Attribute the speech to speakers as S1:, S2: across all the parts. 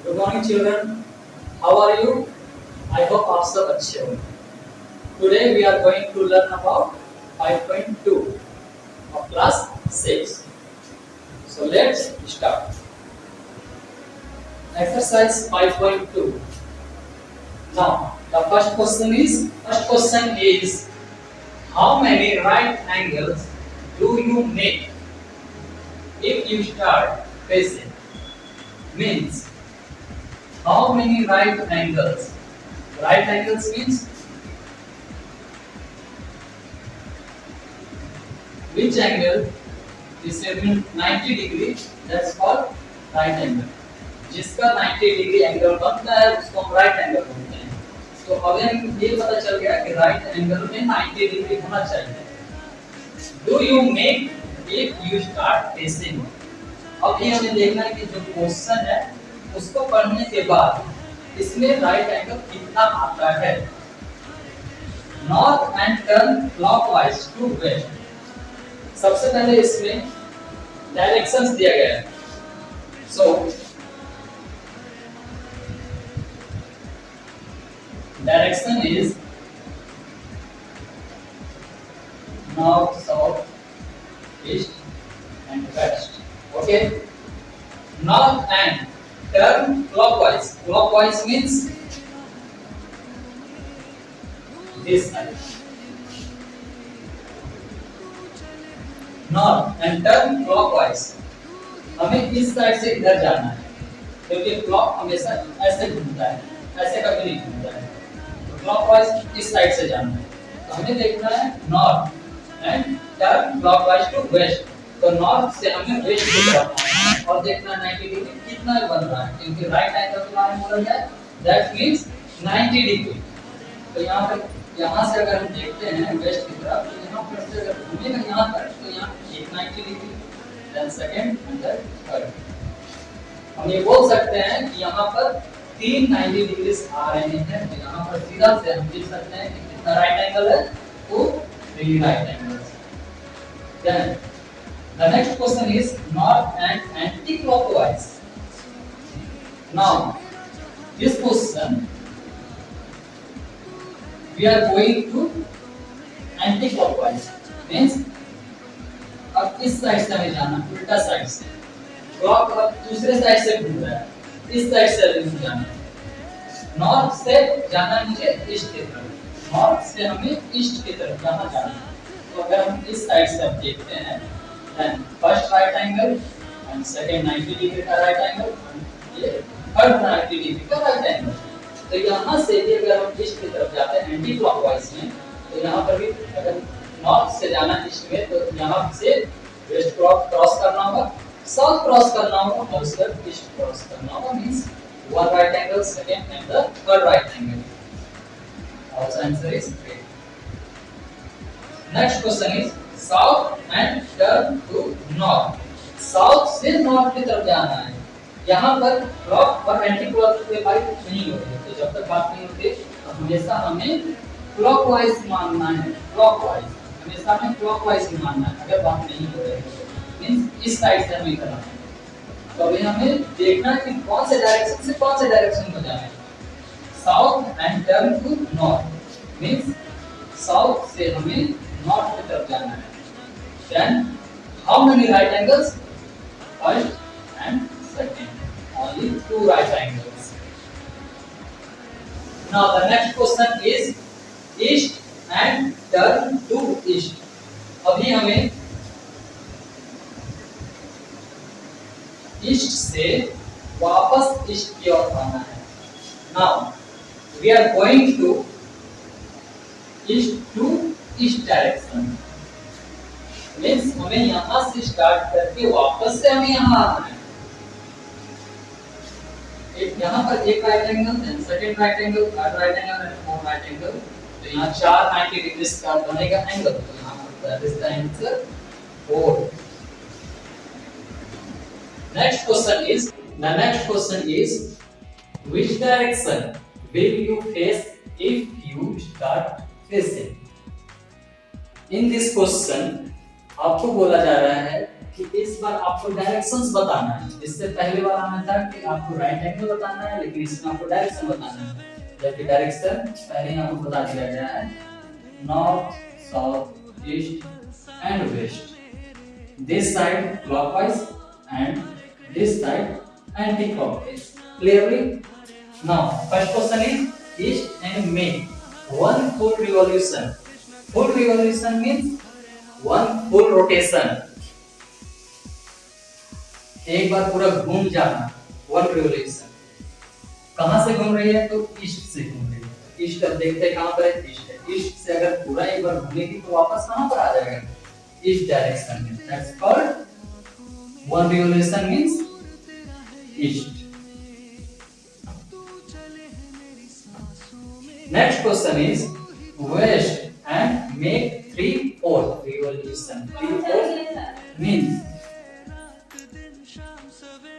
S1: Good morning children, how are you? I hope आप सब अच्छे हो। Today we are going to learn about 5.2 of class 6. So let's start. Exercise 5.2. Now the first question is how many right angles do you make if you start facing? Means how many right angles? Right angles means which angle is 90 degree, that's called right angle. जिसका 90 degree angle बनता है उसको हम right angle बोलते हैं। तो अब हमें ये पता चल गया कि राइट एंगल में 90 डिग्री होना चाहिए। Do you make if you start facing? अब ये हमें देखना है कि जो क्वेश्चन है उसको पढ़ने के बाद इसमें राइट एंगल कितना आता है। North and turn clockwise to west. सबसे पहले इसमें डायरेक्शंस दिया गया है। सो direction is north, south, east and west. Okay, north and turn clockwise. Clockwise means this side. North and turn clockwise. हमें इस साइड से इधर जाना है क्योंकि क्लॉक हमेशा ऐसे घूमता है, ऐसे कभी नहीं घूमता है। क्लॉकवाइज इस साइड से जाना है। तो हमें देखना है north and turn clockwise to west. तो नॉर्थ से हमें वेस्ट की तरफ आना है और देखना 90 डिग्री कितना बन रहा है क्योंकि राइट एंगल के बारे में बोला गया है, दैट मींस 90 डिग्री। तो यहाँ से अगर हम देखते हैं वेस्ट की तरफ तो यहाँ पर से अगर घूमेगा यहाँ पर तो यहाँ एक 90 degree, then second and then third. हम ये बोल सकते हैं कि यहाँ पर 3 90 डिग्री आ रहे हैं। तो यहाँ पर सीधा से हम लिख सकते हैं कि कितना राइट एंगल है, तो 3 right angles. Then the next question is north and anti clockwise. Now this question we are going to anti clockwise means अब इस साइड से हमें जाना, उल्टा साइड से। क्लॉक अब दूसरे साइड से घूम रहा है, इस साइड से हमें जाना है। नॉर्थ से जाना है मुझे ईस्ट की तरफ, नॉर्थ से हमें ईस्ट की तरफ यहाँ जाना है। तो अगर हम इस साइड से अब देखते हैं then first right angle and second 90 degree का राइट एंगल, ये थर्ड 90 डिग्री का राइट एंगल। तो यहाँ से भी अगर हम ईस्ट की तरफ जाते हैं एंटी क्लॉकवाइज में, तो यहाँ पर भी अगर नॉर्थ से जाना ईस्ट में तो यहाँ से वेस्ट क्रॉस करना होगा, साउथ क्रॉस करना होगा और उसके बाद ईस्ट क्रॉस करना होगा। Means one right angle, second and the third right angle. Our answer is 3. Next question is south and turn to north. South से north की तरफ जाना है। यहाँ पर क्लॉक और एंटी क्लॉक के बारे में नहीं होते, तो जब तक बात नहीं होती तो हमेशा हमें क्लॉकवाइज मानना है। क्लॉकवाइज हमेशा हमें क्लॉकवाइज ही मानना है अगर बात नहीं हो रही है, मींस इस साइड से हमें करना है। तो अभी हमें देखना है कि कौन से डायरेक्शन से कौन से डायरेक्शन में जाना है। South and turn to north means south से हमें नॉर्थ की तरफ जाना है। Then how many right angles? First and second, only 2 right angles. Now the next question is east and turn to east. अभी हमें ईस्ट से वापस ईस्ट की ओर आना है। Now we are going to east direction means हमें यहाँ से स्टार्ट करके वापस से हमें यहाँ आना है। एक यहाँ पर एक right angle, then second right angle, third right angle and fourth right angle. तो यहाँ 4 90 डिग्री का बनेगा एंगल। तो यहाँ पर that is the answer 4. The next question is which direction will you face if you start facing? In this question आपको बोला जा रहा है कि इस बार आपको डायरेक्शंस बताना है। इससे पहले वाला में था कि आपको राइट एंगल बताना है, लेकिन इसमें आपको डायरेक्शन बताना है। जबकि डायरेक्शन पहले ही आपको बता दिया गया है, north, south, east and west. This side clockwise and this side anti clockwise. Clearly? Now first question is east and make one full revolution. Full revolution means one full rotation. एक बार पूरा घूम जाना, one revolution. कहां से घूम रही है? तो ईस्ट से घूम रही है। ईस्ट अब देखते हैं कहां पर है, ईस्ट है। ईस्ट से अगर पूरा एक बार घूमेगी तो वापस कहां पर आ जाएगा? ईस्ट डायरेक्शन में। That's called one revolution means east. Next question is west and make 3/4 revolution. 3/4 means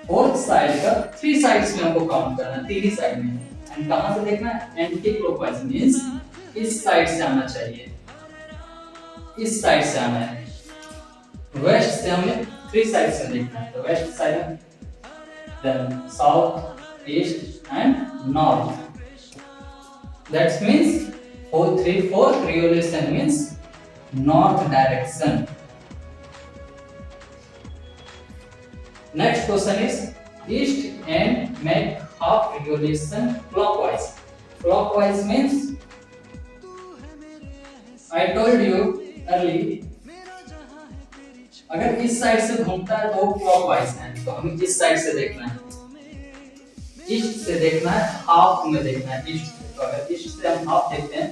S1: fourth side का 3 साइड्स में हमको काउंट करना है, 3 ही साइड में। एंड कहां से देखना है? एंटी क्लॉकवाइज मींस इस साइड से आना चाहिए, इस साइड से आना है। वेस्ट से हमें 3 साइड से देखना है, तो वेस्ट साइड में, then south, east and north. That means 4/3/4 revolution means north direction. Next question is east and make half revolution clockwise. Clockwise means I told you early, अगर इस साइड से घूमता है तो क्लॉकवाइज है, तो हमें इस साइड से देखना है, ईस्ट से देखना है, हाफ में देखना है ईस्ट। तो अगर ईस्ट से हम हाफ देखते हैं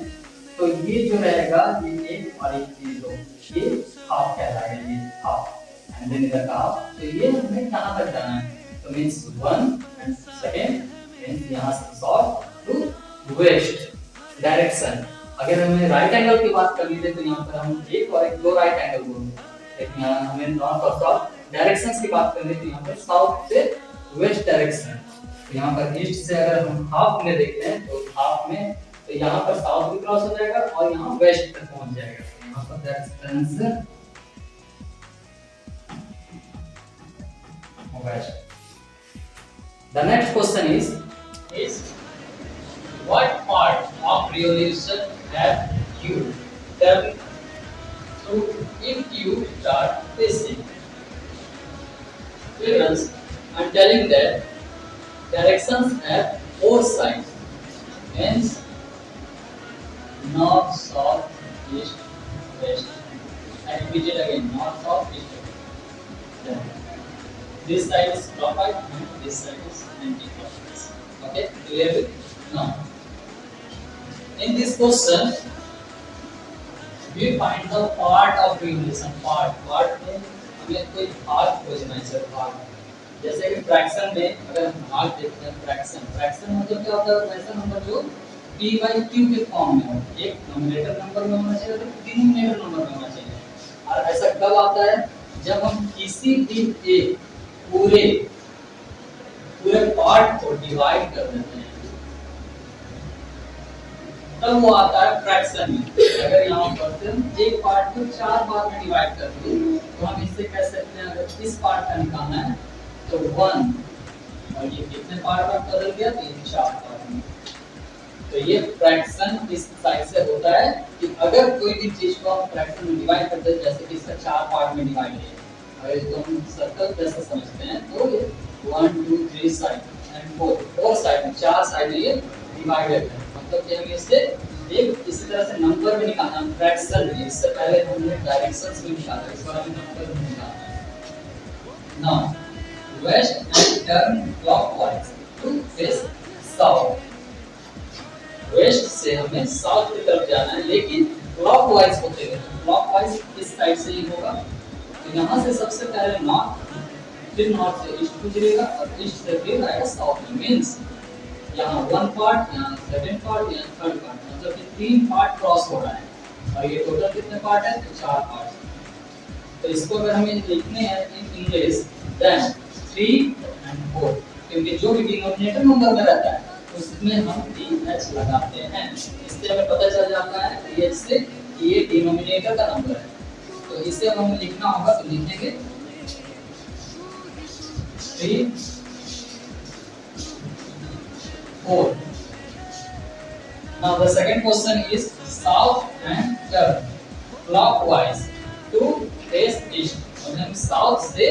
S1: तो ये जो रहेगा ये एक और एक ये दो, ये हाफ कहलाएगा, ये हाफ एंड देन इधर का हाफ। तो ये हमें कहां तक जाना है? तो मींस 1 एंड सेकंड मींस यहां से साउथ टू वेस्ट डायरेक्शन। अगर हमें राइट एंगल की बात करनी है तो यहां पर हम एक और एक दो राइट एंगल बोलेंगे, लेकिन यहां हमें नॉर्थ और साउथ डायरेक्शंस की बात करनी है तो यहां पर साउथ से वेस्ट डायरेक्शन। यहाँ पर ईस्ट से अगर हम हाफ में देखते हैं तो हाफ में तो यहाँ पर साउथ भी क्रॉस हो जाएगा और यहाँ वेस्ट तक पहुंच जाएगा। यहाँ पर that's answer west. The next question is what part of revolution have you done? So if you start facing students, I'm telling that directions have 4 sides, means north, south, east, west. I repeat it again: north, south, east, west. Then this side is clockwise and this side is anti-clockwise. Okay, clear? Now, in this question, we find the part of revolution. Part में हमें कोई भाग खोजना है sir, भाग। जैसे कि fraction में अगर हम भाग देखते हैं, फ्रैक्शन मतलब क्या होता है? वैसा नंबर जो p/q के फॉर्म में हो, एक न्यूमरेटर नंबर में होना चाहिए और डिनोमिनेटर नंबर में होना चाहिए। और ऐसा कब आता है? जब हम किसी भी एक पूरे पार्ट को डिवाइड कर देते हैं, तब वो आता है फ्रैक्शन में। अगर यहाँ पर हम एक पार्ट को 4 बार में डिवाइड कर दें तो हम इससे कह सकते हैं, अगर इस पार्ट का निकालना है तो 1 और ये कितने पार्ट में बदल गया? तो ये 4 पार्ट में। तो ये फ्रैक्शन इस साइड से होता है कि अगर कोई भी चीज को हम फ्रैक्शन में डिवाइड करते हैं, जैसे कि इसका 4 पार्ट में डिवाइड है, अगर इसको हम सर्कल जैसे समझते हैं तो ये 1 2 3 साइड एंड 4 साइड में, 4 साइड में ये डिवाइडेड है। मतलब कि हमें इससे एक इसी तरह से नंबर भी निकालना है फ्रैक्शन में। इससे पहले हमने डायरेक्शंस भी निकाला, इस बार हमें नंबर भी निकालना है। Now west and turn clockwise to face south. वेस्ट से हमें साउथ की तरफ जाना है, लेकिन क्लॉकवाइज होते हुए। क्लॉकवाइज इस साइड से ही होगा। तो यहाँ से सबसे पहले नॉर्थ, फिर नॉर्थ से ईस्ट गुजरेगा और ईस्ट से फिर आएगा साउथ में। मींस यहाँ 1 पार्ट, यहाँ 2nd पार्ट, यहाँ 3rd पार्ट, मतलब कि 3 पार्ट क्रॉस हो रहा है। और ये टोटल कितने पार्ट है? तो 4 पार्ट। तो इसको अगर हमें लिखने हैं इन इंग्लिश, देन 3 and 4, क्योंकि जो भी डिनोमिनेटर नंबर में रहता है उसमें हम TH लगाते हैं। इससे हमें पता चल जाता है TH से कि ये डिनोमिनेटर का नंबर है। तो इसे अब हमें लिखना होगा, तो लिखेंगे 3 4. Now the second question is south and turn clockwise to face east. और हम साउथ से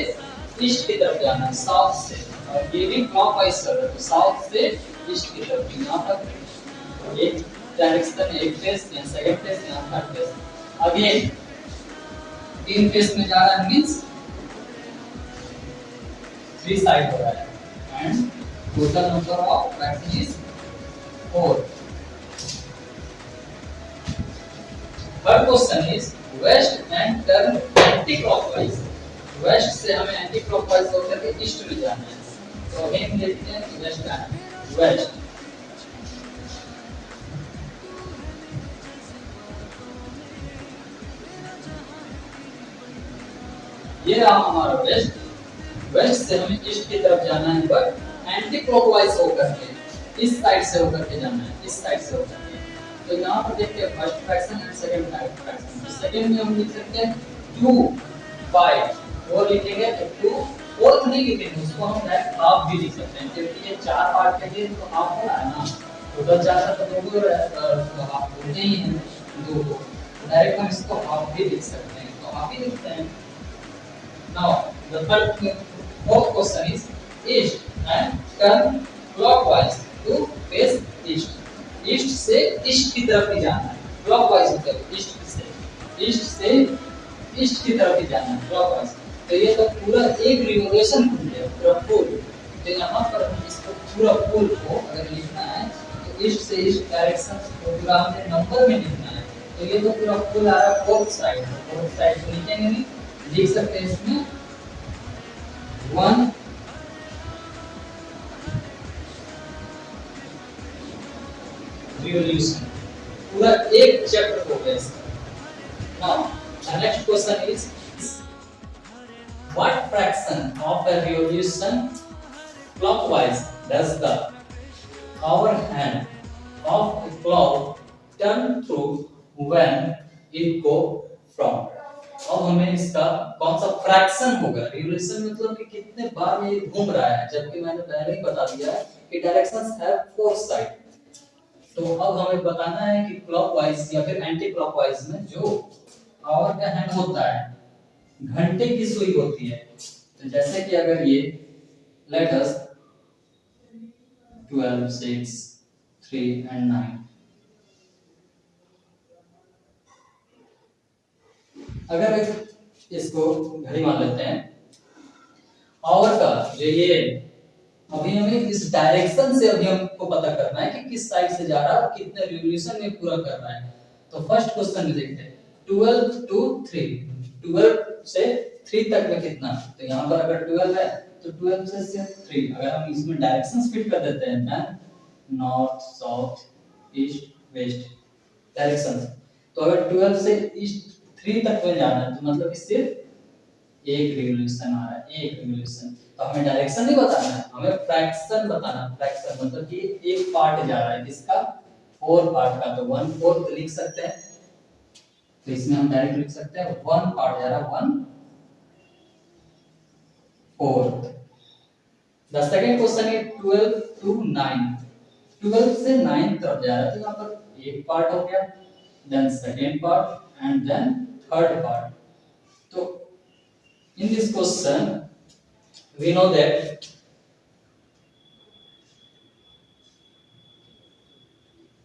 S1: ईस्ट की तरफ जाना है, साउथ से, और ये भी क्लॉकवाइज कर रहे हैं, तो साउथ से ईस्ट की तरफ। यहाँ तक एक डायरेक्शन, एक फेस, यहाँ सेकंड फेस, यहाँ थर्ड फेस। अगेन तीन फेस में जा रहा है, मींस 3 साइड हो रहा है, and total number of fraction is 4. Third question is west and turn anti-clockwise. West से हमें एंटी क्लॉकवाइज होकर के ईस्ट में जाना है, तो हम देखते हैं कि वेस्ट है, वेस्ट। ये रहा हमारा वेस्ट। वेस्ट से हमें ईस्ट की तरफ जाना है, बट एंटी क्लॉकवाइज होकर के, इस साइड से होकर के जाना है, इस साइड से होकर के। तो यहाँ पर देखते हैं first fraction and second fraction. Second में हम लिख सकते हैं 2 5 और लिखेंगे तो 2 फोर्थ नहीं लिखेंगे, उसको हम डायरेक्ट हाफ भी लिख सकते हैं, क्योंकि ये 4 पार्ट के लिए तो हाफ हो रहा है ना, टोटल 4 का तो 2 तो हाफ होते ही हैं 2 को, डायरेक्ट हम इसको हाफ भी लिख सकते हैं, तो हाफ ही लिखते हैं। Now the fourth question is east and turn clockwise to face east. East से ईस्ट की तरफ ही जाना है, क्लॉकवाइज मतलब ईस्ट से ईस्ट की तरफ ही जाना है, क्लॉकवाइज। तो ये तो पूरा एक रिवोल्यूशन घूम गया, पूरा फुल। तो यहाँ पर हम इसको पूरा फुल को अगर लिखना है तो ईस्ट से ईस्ट डायरेक्शन को पूरा हमने नंबर में लिखना है, तो ये तो पूरा फुल आ रहा है फोर्थ साइड। फोर्थ साइड को लिखेंगे नहीं, लिख सकते हैं इसमें 1 रिवोल्यूशन, पूरा एक चक्र हो गया इसका। Now the next question is what fraction of a revolution clockwise does the hour hand of a clock turn through when it go from? अब हमें इसका कौन सा फ्रैक्शन होगा, रिवोल्यूशन मतलब कि कितने बार ये घूम रहा है, जबकि मैंने पहले ही बता दिया है कि डायरेक्शंस हैव 4 साइड। तो अब हमें बताना है कि क्लॉकवाइज या फिर एंटी क्लॉकवाइज में जो आवर का हैंड होता है, घंटे की सुई होती है। तो जैसे कि अगर ये लेट अस 12 6 3 एंड 9, अगर इसको घड़ी मान लेते हैं, आवर का जो ये अभी हमें इस डायरेक्शन से अभी हमको पता करना है कि किस साइड से जा रहा है और कितने रिवोल्यूशन में पूरा कर रहा है। तो फर्स्ट क्वेश्चन में देखते हैं 12 to 3, 12 से 3 तक में कितना, तो यहाँ पर अगर 12 है तो 12 से 3, अगर हम इसमें डायरेक्शंस फिट कर देते हैं ना, north south east west directions, तो अगर 12 से ईस्ट 3 तक में जाना है तो मतलब कि सिर्फ एक रिवोल्यूशन आ रहा है, एक रिवोल्यूशन। तो हमें डायरेक्शन नहीं बताना है, हमें फ्रैक्शन बताना है। फ्रैक्शन मतलब कि एक पार्ट जा रहा है, किसका, 4 पार्ट का, तो 1/4 लिख सकते हैं। तो इसमें हम डायरेक्ट लिख सकते हैं 1 पार्ट जा रहा है 1/4। द सेकंड क्वेश्चन है 12 to 9, 12 से 9 तक जा रहा है, तो यहाँ पर एक पार्ट हो गया, then second part and then third part. तो in this question we know that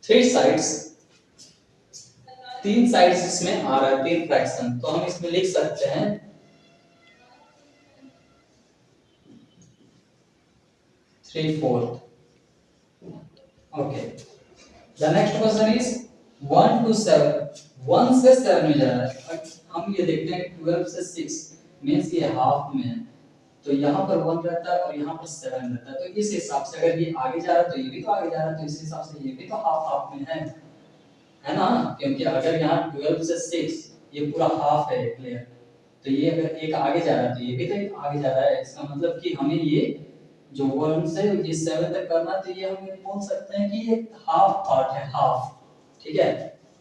S1: 3 sides, 3 sides इसमें आ रहा है, 3 फ्रैक्शन, तो हम इसमें लिख सकते हैं 3/4। Okay, the next question is 1 to 7, 1 से 7 में जा रहा है। हम ये देखते हैं 12 से 6 मींस ये हाफ में है, तो यहाँ पर 1 रहता है और यहाँ पर 7 रहता है। तो इस हिसाब से अगर ये आगे जा रहा है तो ये भी तो आगे जा रहा है, तो इस हिसाब से ये भी तो हाफ हाफ में है ना, क्योंकि अगर यहाँ 12 से 6 ये पूरा हाफ है क्लियर, तो ये अगर एक आगे जा रहा है तो ये भी तो आगे जा रहा है। इसका मतलब कि हमें ये जो 1 से ये 7 तक करना, तो ये हम बोल सकते हैं कि ये हाफ पार्ट है, हाफ, ठीक है।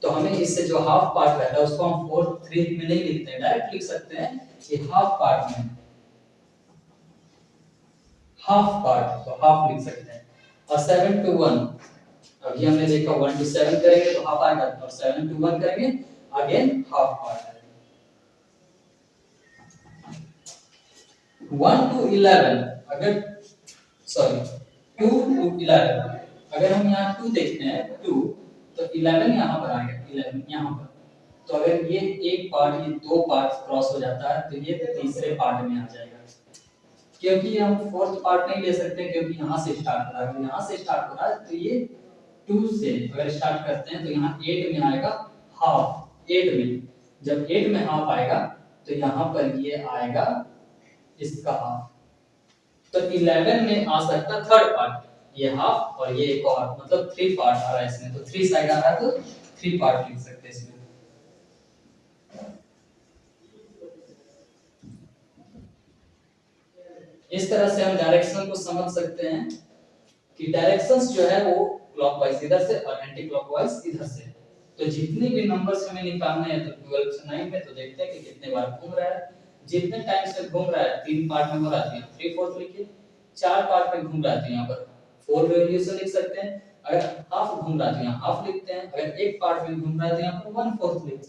S1: तो हमें इससे जो हाफ पार्ट रहता है उसको हम 4/3 में नहीं लिखते हैं, डायरेक्ट लिख सकते हैं कि हाफ पार्ट में हाफ पार्ट, तो हाफ लिख सकते हैं। और 7 to 1, अभी हमने देखा 1 to 7 करेंगे तो हाफ आएगा, और 7 to 1 करेंगे अगेन हाफ पार्ट आएगा। 1 to 11, अगर सॉरी 2 to 11, अगर हम यहाँ 2 देखते हैं 2, तो 11 यहाँ पर आ गया, 11 यहाँ पर। तो अगर ये एक पार्ट, ये दो पार्ट क्रॉस हो जाता है तो ये तीसरे पार्ट में आ जाएगा, क्योंकि हम फोर्थ पार्ट नहीं ले सकते, क्योंकि यहाँ से स्टार्ट हो रहा है, यहाँ से स्टार्ट हो रहा है तो ये 2 से अगर स्टार्ट करते हैं तो यहाँ 8 में आएगा हाफ, 8 में, जब 8 में हाफ आएगा तो यहाँ पर ये आएगा इसका हाफ, तो 11 में आ सकता थर्ड पार्ट, ये हाफ और ये एक और, मतलब 3 पार्ट आ रहा है इसमें, तो 3 साइड आ रहा है तो 3 पार्ट लिख सकते हैं इसमें। इस तरह से हम डायरेक्शन को समझ सकते हैं कि डायरेक्शंस जो है वो क्लॉकवाइज इधर से और एंटी क्लॉकवाइज इधर से। तो जितनी भी नंबर्स हमें निकालने हैं, तो 12 से 9 में तो देखते हैं कि कितने बार घूम रहा है, जितने टाइम से घूम रहा है, 3 पार्ट में हो रहा है 3/4 लिखिए, 4 पार्ट में घूम रहा है यहाँ पर 4 वैल्यू से लिख सकते हैं, अगर हाफ घूम रहा है तो यहाँ हाफ लिखते हैं, अगर एक पार्ट में घूम रहा है तो यहाँ पर 1/4 लिखते हैं।